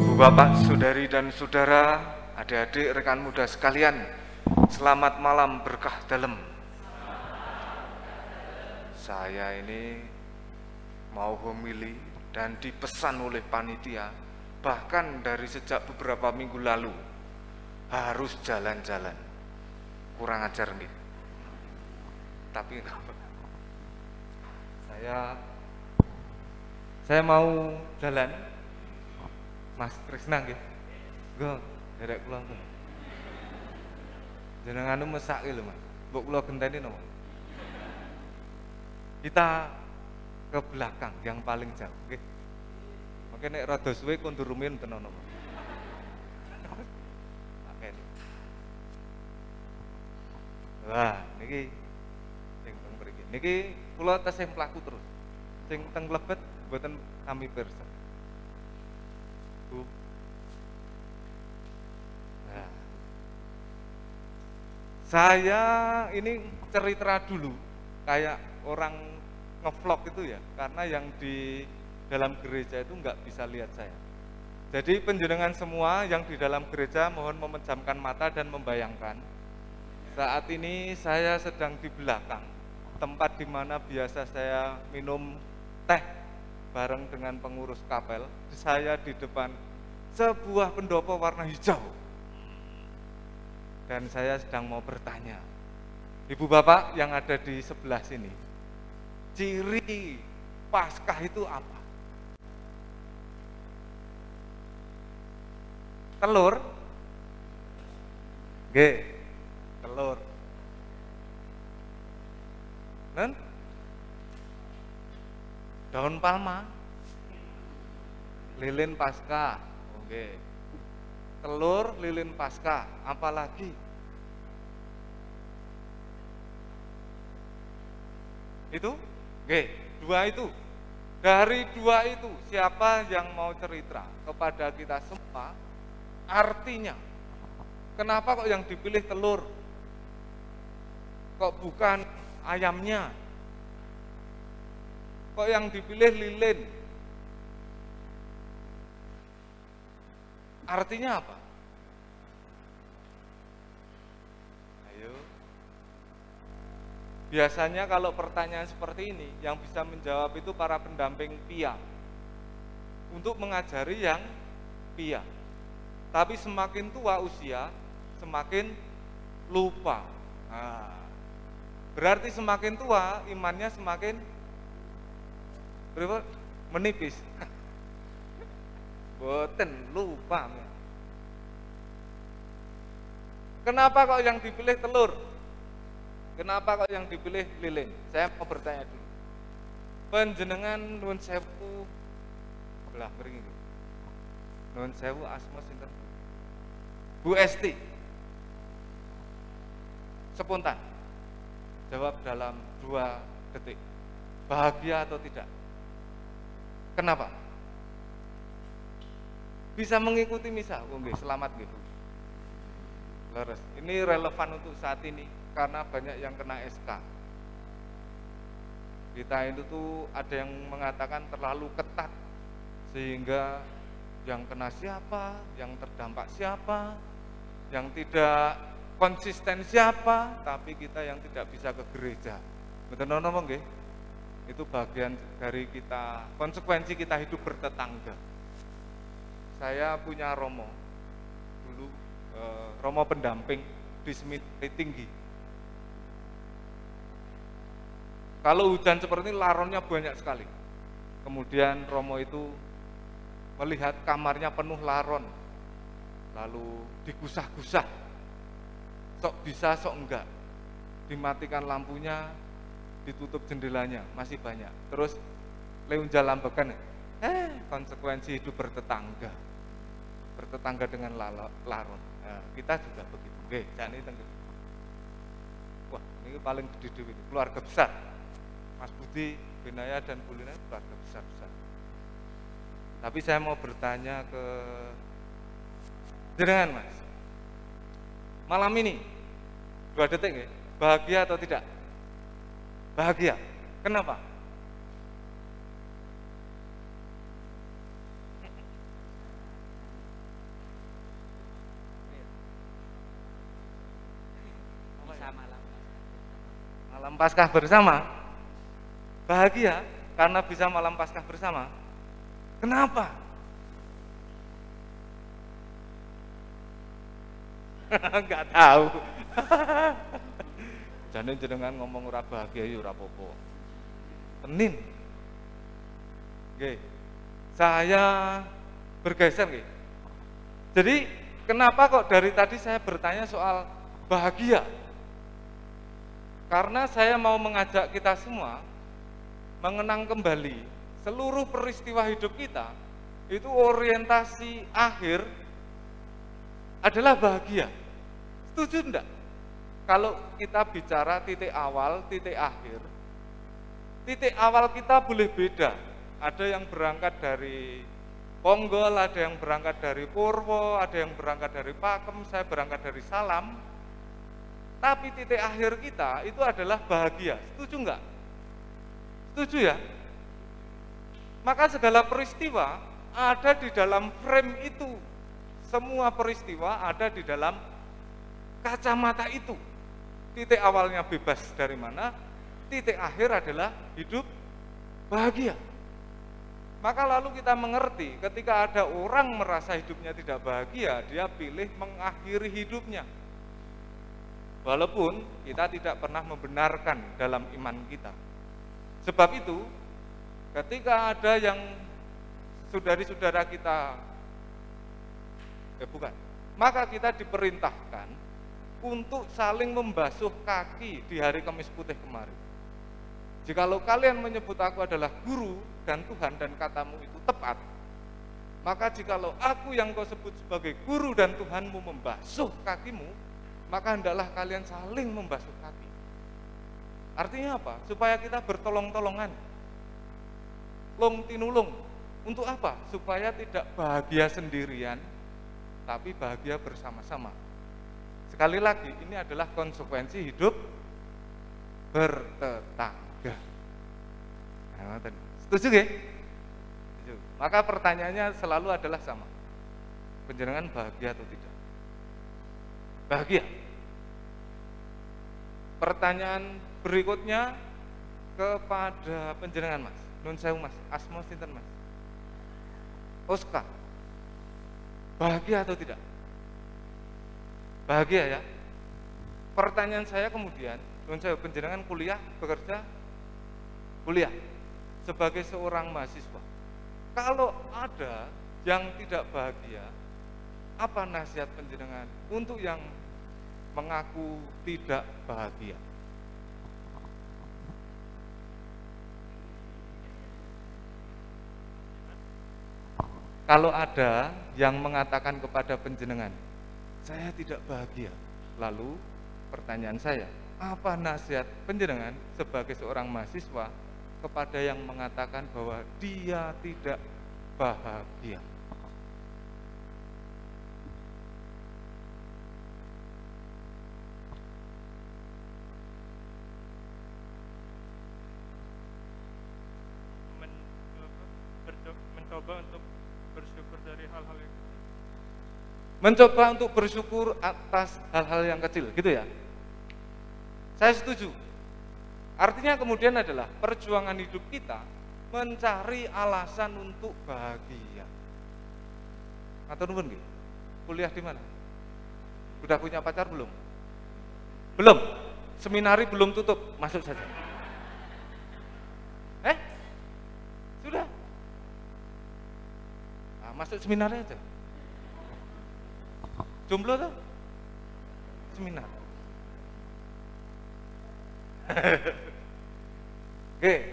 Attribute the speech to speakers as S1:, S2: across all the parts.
S1: Ibu bapak, saudari dan saudara, adik-adik, rekan muda sekalian, selamat malam berkah dalam. Saya ini mau homili dan dipesan oleh panitia, bahkan dari sejak beberapa minggu lalu, harus jalan-jalan. Kurang ajar nih. Tapi saya mau jalan. Mas Krisna nggih. Nggo, derek kula. Jenengane mesake lho, Mas. Mbok kula genteni napa? Kita ke belakang yang paling jauh, nggih. Mungkin nek rada suwe kondur rumiyin tenan napa. Wah, niki sing teng mriki. Niki kula tesih mlaku terus. Sing teng Lebet mboten sami pirsa. Bu. Nah, saya ini cerita dulu kayak orang ngevlog itu ya, karena yang di dalam gereja itu nggak bisa lihat saya. Jadi penjenengan semua yang di dalam gereja mohon memejamkan mata dan membayangkan saat ini saya sedang di belakang tempat di mana biasa saya minum teh bareng dengan pengurus kapel. Saya di depan sebuah pendopo warna hijau. Dan saya sedang mau bertanya, Ibu Bapak yang ada di sebelah sini, ciri Paskah itu apa? Telur? Nggih, telur. Dan daun palma, lilin Paskah, oke. Telur, lilin Paskah, apalagi? Itu? Oke, dua itu. Dari dua itu, siapa yang mau cerita kepada kita semua artinya? Kenapa kok yang dipilih telur? Kok bukan ayamnya? Kok yang dipilih lilin? Artinya apa? Ayo. Biasanya kalau pertanyaan seperti ini, yang bisa menjawab itu para pendamping pia. Untuk mengajari yang pia. Tapi semakin tua usia, semakin lupa. Nah, berarti semakin tua, imannya semakin menipis. Boten lupa. Kenapa kok yang dipilih telur? Kenapa kok yang dipilih lilin? Saya mau bertanya dulu. Panjenengan nuwun sewu belah mriki. Nuwun sewu asma sinten? Bu Esti. Spontan. Jawab dalam 2 detik. Bahagia atau tidak? Kenapa? Bisa mengikuti misa, nggih, selamat nggih. Leres. Ini relevan untuk saat ini karena banyak yang kena SK. Kita itu tuh ada yang mengatakan terlalu ketat sehingga yang kena siapa, yang terdampak siapa, yang tidak konsisten siapa, tapi kita yang tidak bisa ke gereja. Betul ngomong nggih? Itu bagian dari kita, konsekuensi kita hidup bertetangga. Saya punya romo, dulu romo pendamping di Seminari Tinggi. Kalau hujan seperti ini laronnya banyak sekali. Kemudian romo itu melihat kamarnya penuh laron, lalu digusah-gusah, sok bisa sok enggak, dimatikan lampunya, ditutup jendelanya, masih banyak. Terus leunjal lambekan, konsekuensi hidup bertetangga dengan laron. Nah, kita juga begitu. Oke, jane teng. Wah, ini paling gede dhewe, keluarga besar. Mas Budi, Benaya dan Bulina keluarga besar-besar. Tapi saya mau bertanya ke jenengan, Mas. Malam ini 2 detik ya, bahagia atau tidak? Bahagia. Kenapa? Malam Paskah bersama. Bahagia karena bisa malam Paskah bersama. Kenapa? Enggak tahu. Jane jenengan ngomong ora bahagia ya ora apa-apa. Tenin. Nggih. Saya bergeser nggih. Jadi kenapa kok dari tadi saya bertanya soal bahagia? Karena saya mau mengajak kita semua mengenang kembali seluruh peristiwa hidup kita, itu orientasi akhir adalah bahagia. Setuju enggak? Kalau kita bicara titik awal, titik akhir, titik awal kita boleh beda. Ada yang berangkat dari Ponggol, ada yang berangkat dari Purwo, ada yang berangkat dari Pakem, saya berangkat dari Salam. Tapi titik akhir kita itu adalah bahagia. Setuju enggak? Setuju ya? Maka segala peristiwa ada di dalam frame itu. Semua peristiwa ada di dalam kacamata itu. Titik awalnya bebas dari mana? Titik akhir adalah hidup bahagia. Maka lalu kita mengerti ketika ada orang merasa hidupnya tidak bahagia, dia pilih mengakhiri hidupnya. Walaupun kita tidak pernah membenarkan dalam iman kita. Sebab itu, ketika ada yang saudara-saudara kita, maka kita diperintahkan untuk saling membasuh kaki di hari Kamis Putih kemarin. Jikalau kalian menyebut aku adalah guru dan Tuhan dan katamu itu tepat, maka jikalau aku yang kau sebut sebagai guru dan Tuhanmu membasuh kakimu, maka hendaklah kalian saling membasuh kaki. Artinya apa? Supaya kita bertolong-tolongan, long tinulung. Untuk apa? Supaya tidak bahagia sendirian, tapi bahagia bersama-sama. Sekali lagi, ini adalah konsekuensi hidup bertetangga. Nah, setuju ya? Setuju. Maka pertanyaannya selalu adalah sama. Panjenengan bahagia atau tidak? Bahagia. Pertanyaan berikutnya kepada panjenengan Mas. Nun sewu Mas, asma sinten Mas? Oska. Bahagia atau tidak? Bahagia ya. Pertanyaan saya kemudian, nun sewu panjenengan kuliah, bekerja, kuliah sebagai seorang mahasiswa. Kalau ada yang tidak bahagia, apa nasihat panjenengan untuk yang mengaku tidak bahagia? Kalau ada yang mengatakan kepada panjenengan, saya tidak bahagia, lalu pertanyaan saya, apa nasihat panjenengan sebagai seorang mahasiswa kepada yang mengatakan bahwa dia tidak bahagia?
S2: Mencoba untuk bersyukur dari hal-hal yang kecil.
S1: Mencoba untuk bersyukur atas hal-hal yang kecil, gitu ya? Saya setuju. Artinya kemudian adalah perjuangan hidup kita mencari alasan untuk bahagia. Atau nuwun nggih? Kuliah di mana? Sudah punya pacar belum? Belum. Seminari belum tutup, masuk saja. Sudah. Nah, masuk seminari aja. Jomblo tuh? Seminar. Oke,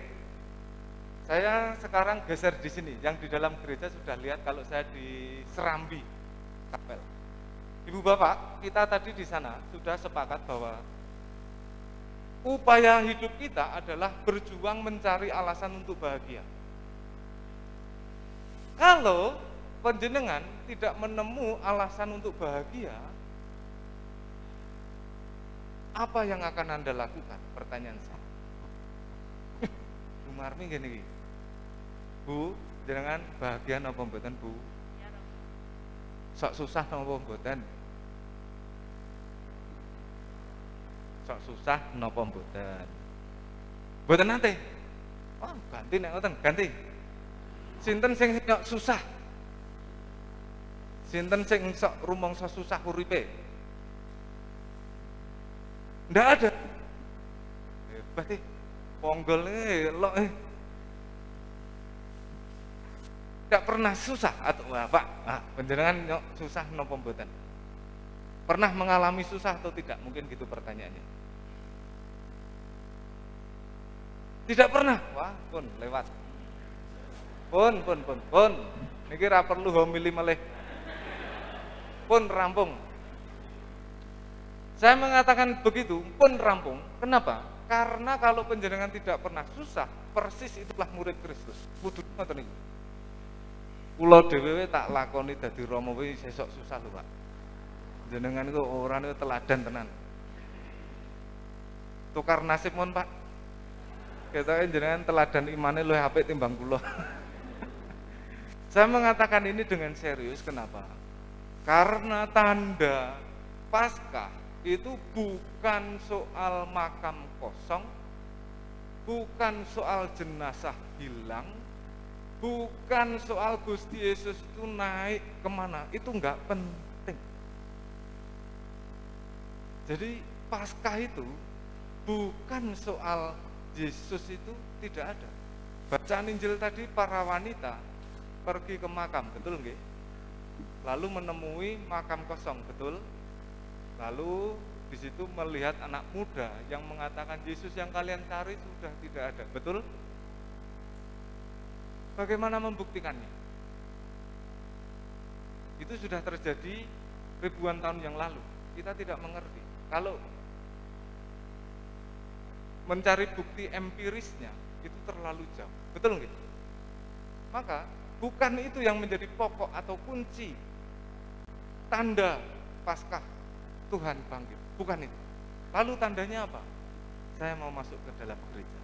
S1: saya sekarang geser di sini. Yang di dalam gereja sudah lihat kalau saya di Serambi, Kapel. Ibu bapak, kita tadi di sana sudah sepakat bahwa upaya hidup kita adalah berjuang mencari alasan untuk bahagia. Kalau panjenengan tidak menemu alasan untuk bahagia, apa yang akan Anda lakukan? Pertanyaan saya. Bu Marmi gini, Bu, jenengan bahagia napa mboten, Bu? Sok susah napa mboten? Sok susah napa mboten? Mboten nate. Oh, ganti nek ngoten, ganti. Sinten sing nyok susah? Sinten sing sok rumangsa susah uripe? Ndak ada. Hebat ponggol elok Tidak pernah susah atau Pak? Nah, panjenengan nyok susah napa mboten? Pernah mengalami susah atau tidak? Mungkin gitu pertanyaannya. Tidak pernah. Wah, pun lewat. Pun. Niki ra perlu homili melih. Pun rampung. Saya mengatakan begitu, pun rampung. Kenapa? Karena kalau panjenengan tidak pernah susah, persis itulah murid Kristus. Kudu ngoten niku. Kula dhewe tak lakoni dadi rama kuwi sesuk susah lho, Pak. Jenengan iku ora niku teladan tenan. Tukar nasib mon, Pak. Ketoke jenengan teladan imane luwih apik timbang kula. Saya mengatakan ini dengan serius, kenapa? Karena tanda Paskah itu bukan soal makam kosong, bukan soal jenazah hilang, bukan soal Gusti Yesus itu naik kemana, itu enggak penting. Jadi Paskah itu bukan soal Yesus itu tidak ada. Bacaan Injil tadi para wanita pergi ke makam, betul nggih? Lalu menemui makam kosong, betul? Lalu di situ melihat anak muda yang mengatakan Yesus yang kalian cari sudah tidak ada, betul? Bagaimana membuktikannya? Itu sudah terjadi ribuan tahun yang lalu. Kita tidak mengerti. Kalau mencari bukti empirisnya itu terlalu jauh, betul nggih? Maka bukan itu yang menjadi pokok atau kunci tanda Paskah Tuhan bangkit, bukan itu. Lalu tandanya apa? Saya mau masuk ke dalam gereja.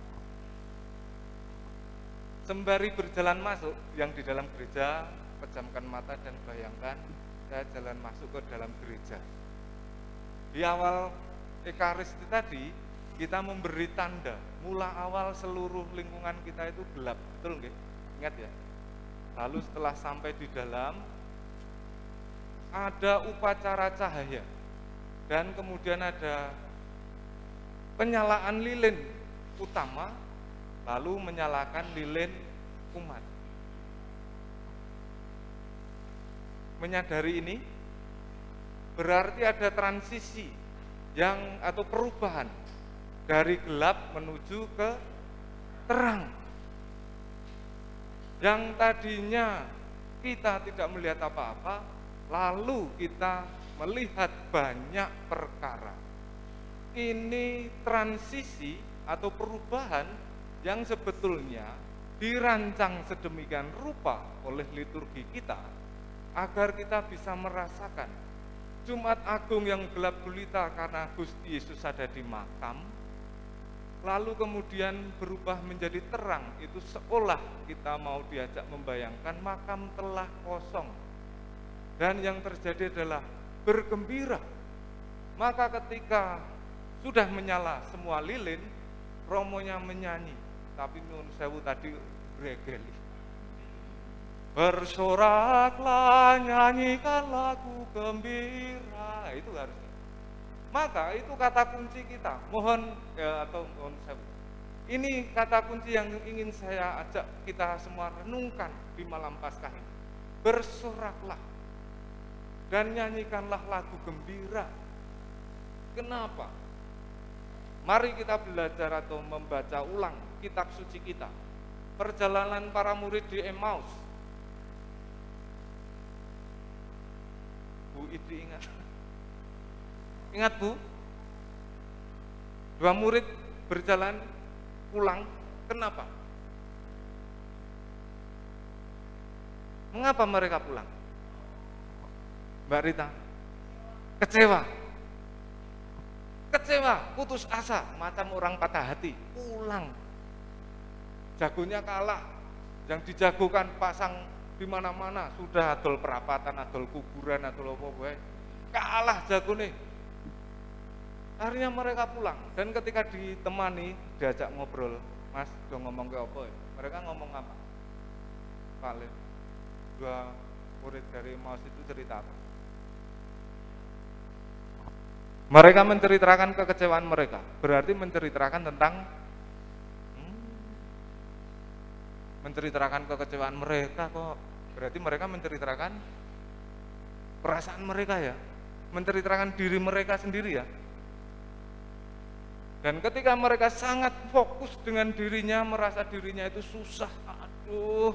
S1: Sembari berjalan masuk, yang di dalam gereja, pejamkan mata dan bayangkan saya jalan masuk ke dalam gereja. Di awal Ekaristi tadi, kita memberi tanda. Mula awal seluruh lingkungan kita itu gelap, betul nggih? Ingat ya? Lalu setelah sampai di dalam, ada upacara cahaya. Dan kemudian ada penyalaan lilin utama, lalu menyalakan lilin umat. Menyadari ini berarti ada transisi atau perubahan dari gelap menuju ke terang. Yang tadinya kita tidak melihat apa-apa, lalu kita melihat banyak perkara. Ini transisi atau perubahan yang sebetulnya dirancang sedemikian rupa oleh liturgi kita agar kita bisa merasakan Jumat Agung yang gelap gulita karena Gusti Yesus ada di makam, lalu kemudian berubah menjadi terang. Itu seolah kita mau diajak membayangkan makam telah kosong, dan yang terjadi adalah bergembira. Maka ketika sudah menyala semua lilin, romonya menyanyi, tapi nun sewu tadi gregeli. Bersoraklah, nyanyikan lagu gembira, itu harusnya. Maka itu kata kunci kita. Mohon sewu. Ini kata kunci yang ingin saya ajak kita semua renungkan di malam Paskah ini. Bersoraklah dan nyanyikanlah lagu gembira. Kenapa? Mari kita belajar atau membaca ulang kitab suci kita. Perjalanan para murid di Emmaus. Bu Idi ingat? Ingat Bu? Dua murid berjalan pulang. Kenapa? Mengapa mereka pulang? Mbak Rita? Kecewa, putus asa, macam orang patah hati, pulang. Jagonya kalah, yang dijagokan pasang di mana-mana, sudah adol perapatan, adol kuburan, adol apa-apa, kalah jagone. Akhirnya mereka pulang, dan ketika ditemani, diajak ngobrol, Mas, udah ngomong ke apa ya? Mereka ngomong apa? Paling dua murid dari Emmaus itu cerita apa? Mereka menceritakan kekecewaan mereka, berarti menceritakan tentang menceritakan kekecewaan mereka kok. Berarti mereka menceritakan perasaan mereka ya, menceritakan diri mereka sendiri ya. Dan ketika mereka sangat fokus dengan dirinya, merasa dirinya itu susah, aduh,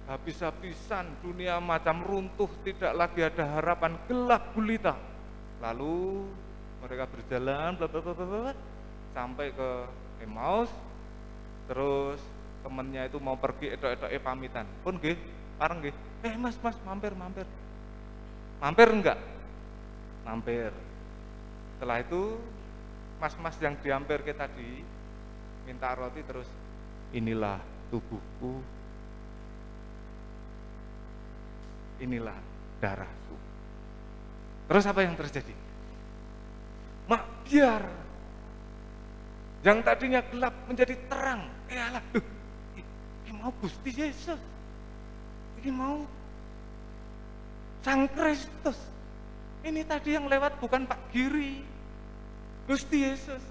S1: habis-habisan, dunia macam runtuh, tidak lagi ada harapan, gelap gulita. Lalu mereka berjalan, bla bla bla bla, sampai ke Emmaus, terus temennya itu mau pergi, edok-edok pamitan, pun nggih, pareng nggih, mas, mampir, mampir enggak? Mampir. Setelah itu mas-mas yang diampir kita tadi minta roti, terus inilah tubuhku, inilah darahku. Terus apa yang terjadi? Mak, biar yang tadinya gelap menjadi terang. Alah, ini mau Gusti Yesus, ini mau Sang Kristus. Ini tadi yang lewat bukan Pak Giri, Gusti Yesus.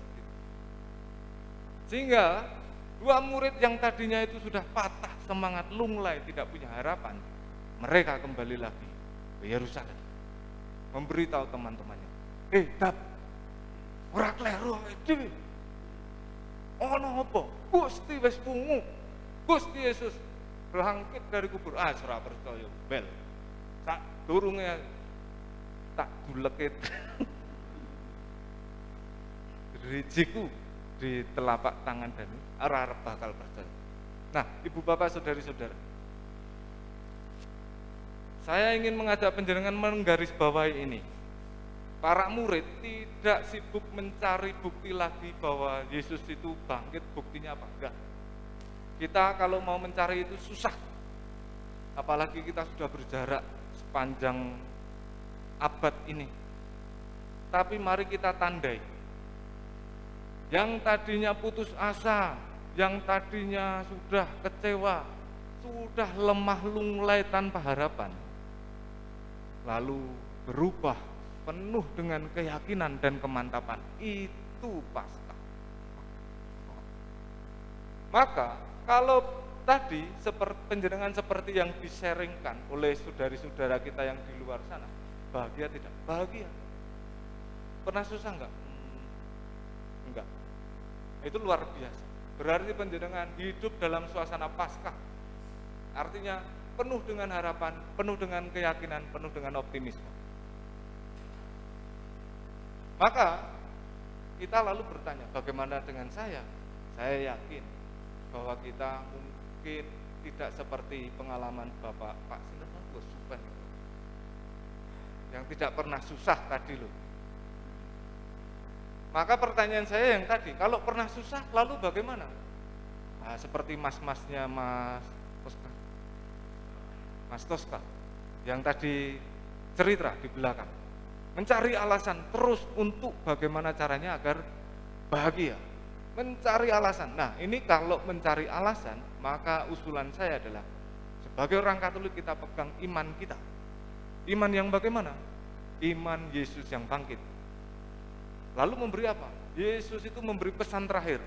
S1: Sehingga dua murid yang tadinya itu sudah patah semangat, lunglai, tidak punya harapan, mereka kembali lagi ke Yerusalem, memberitahu teman-temannya, Dap, ora kleru awake dhewe. Ono apa? Gusti wis fungu. Gusti Yesus bangkit dari kubur. Ora percaya bel. Sak durunge tak duleket rijiku di telapak tangan dan arah bakal percaya. Nah, ibu bapak saudari-saudara, saya ingin mengajak panjenengan menggarisbawahi ini. Para murid tidak sibuk mencari bukti lagi bahwa Yesus itu bangkit, buktinya apa? Enggak. Kita kalau mau mencari itu susah. Apalagi kita sudah berjarak sepanjang abad ini. Tapi mari kita tandai. Yang tadinya putus asa, yang tadinya sudah kecewa, sudah lemah lunglai tanpa harapan, lalu berubah penuh dengan keyakinan dan kemantapan, itu Paskah. Maka kalau tadi penjenengan seperti yang disaringkan oleh saudari-saudara kita yang di luar sana, bahagia tidak? Bahagia. Pernah susah enggak? Enggak. Itu luar biasa. Berarti panjenengan hidup dalam suasana Paskah. Artinya penuh dengan harapan, penuh dengan keyakinan, penuh dengan optimisme. Maka kita lalu bertanya, bagaimana dengan saya? Saya yakin bahwa kita mungkin tidak seperti pengalaman Bapak Pak Sinten Supen yang tidak pernah susah tadi loh. Maka pertanyaan saya yang tadi, kalau pernah susah lalu bagaimana? Nah, seperti mas-masnya Mas Toska yang tadi cerita di belakang, mencari alasan terus untuk bagaimana caranya agar bahagia, mencari alasan. Nah, ini kalau mencari alasan, maka usulan saya adalah sebagai orang Katolik kita pegang iman kita. Iman yang bagaimana? Iman Yesus yang bangkit. Lalu memberi apa? Yesus itu memberi pesan terakhir.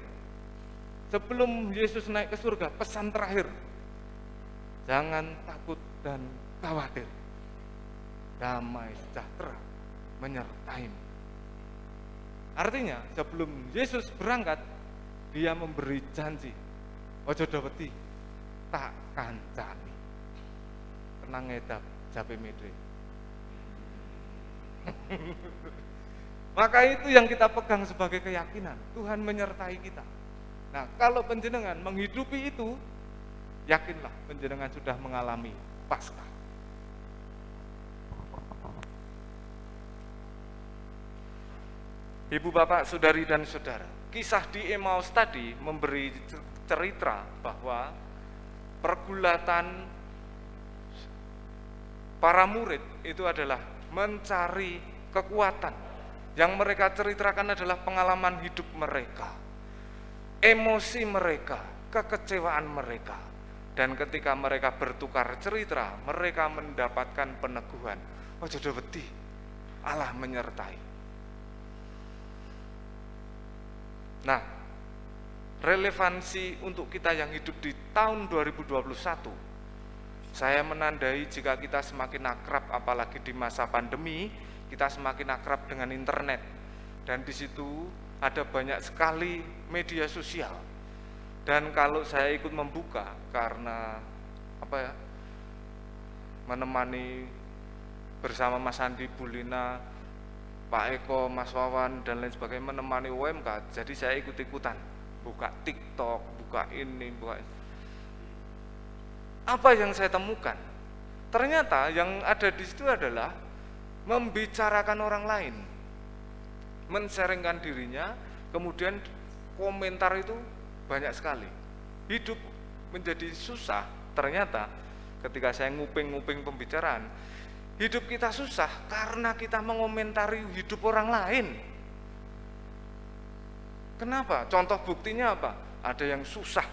S1: Sebelum Yesus naik ke surga, pesan terakhir. Jangan takut dan khawatir. Damai sejahtera menyertaimu. Artinya sebelum Yesus berangkat, dia memberi janji, ojo daweti tak kancani, tenang edap jape mede. Maka itu yang kita pegang sebagai keyakinan, Tuhan menyertai kita. Nah, kalau panjenengan menghidupi itu, yakinlah panjenengan sudah mengalami Paskah. Ibu bapak, saudari dan saudara, kisah di Emmaus tadi memberi cerita bahwa pergulatan para murid itu adalah mencari kekuatan. Yang mereka ceritakan adalah pengalaman hidup mereka. emosi mereka, kekecewaan mereka. Dan ketika mereka bertukar cerita, mereka mendapatkan peneguhan. Oh jodoh wedi, Allah menyertai. Nah, relevansi untuk kita yang hidup di tahun 2021, saya menandai jika kita semakin akrab, apalagi di masa pandemi, kita semakin akrab dengan internet. Dan di situ ada banyak sekali media sosial. Dan kalau saya ikut membuka karena menemani bersama Mas Andi Bulina, Pak Eko, Mas Wawan dan lain sebagainya, menemani UMK, jadi saya ikut-ikutan buka TikTok, buka ini, buka ini. Apa yang saya temukan? Ternyata yang ada di situ adalah membicarakan orang lain, men-sharingkan dirinya, kemudian komentar itu banyak sekali. Hidup menjadi susah. Ternyata ketika saya nguping-nguping pembicaraan, hidup kita susah karena kita mengomentari hidup orang lain. Kenapa? Contoh buktinya apa? Ada yang susah,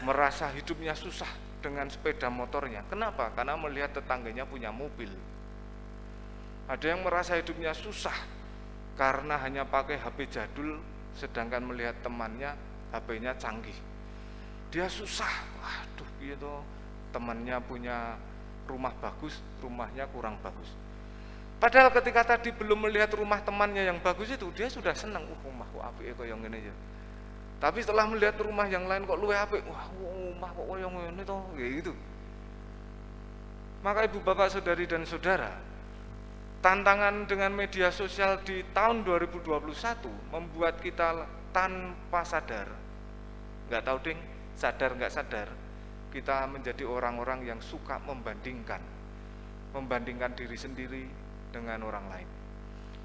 S1: merasa hidupnya susah dengan sepeda motornya. Kenapa? Karena melihat tetangganya punya mobil. Ada yang merasa hidupnya susah karena hanya pakai HP jadul, sedangkan melihat temannya HP-nya canggih. Dia susah, waduh gitu, temannya punya rumah bagus, rumahnya kurang bagus. Padahal ketika tadi belum melihat rumah temannya yang bagus itu, dia sudah senang, rumahku apik kok yang ini ya. Tapi setelah melihat rumah yang lain kok luwih apik, wah rumah kok yang ini toh, gitu. Maka ibu bapak saudari dan saudara, tantangan dengan media sosial di tahun 2021 membuat kita tanpa sadar, nggak tahu ding, sadar nggak sadar, kita menjadi orang-orang yang suka membandingkan diri sendiri dengan orang lain.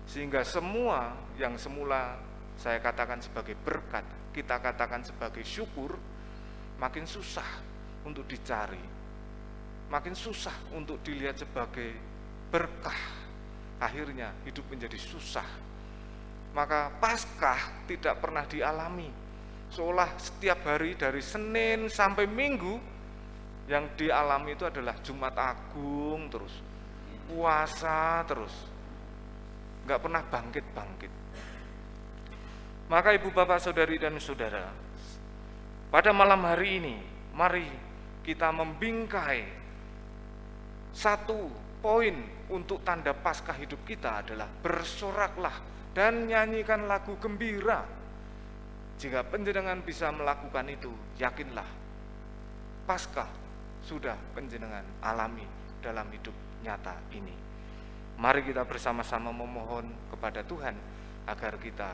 S1: Sehingga semua yang semula saya katakan sebagai berkat, kita katakan sebagai syukur, makin susah untuk dicari, makin susah untuk dilihat sebagai berkah. Akhirnya hidup menjadi susah. Maka Paskah tidak pernah dialami. Seolah setiap hari dari Senin sampai Minggu yang dialami itu adalah Jumat Agung terus, puasa terus, nggak pernah bangkit-bangkit. Maka ibu bapak saudari dan saudara, pada malam hari ini mari kita membingkai satu poin untuk tanda Paskah hidup kita adalah bersoraklah dan nyanyikan lagu gembira. Jika panjenengan bisa melakukan itu, yakinlah Paskah sudah panjenengan alami dalam hidup nyata ini. Mari kita bersama-sama memohon kepada Tuhan agar kita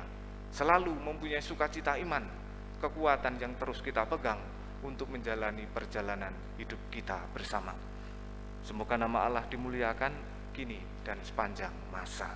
S1: selalu mempunyai sukacita iman, kekuatan yang terus kita pegang untuk menjalani perjalanan hidup kita bersama. Semoga nama Allah dimuliakan kini dan sepanjang masa.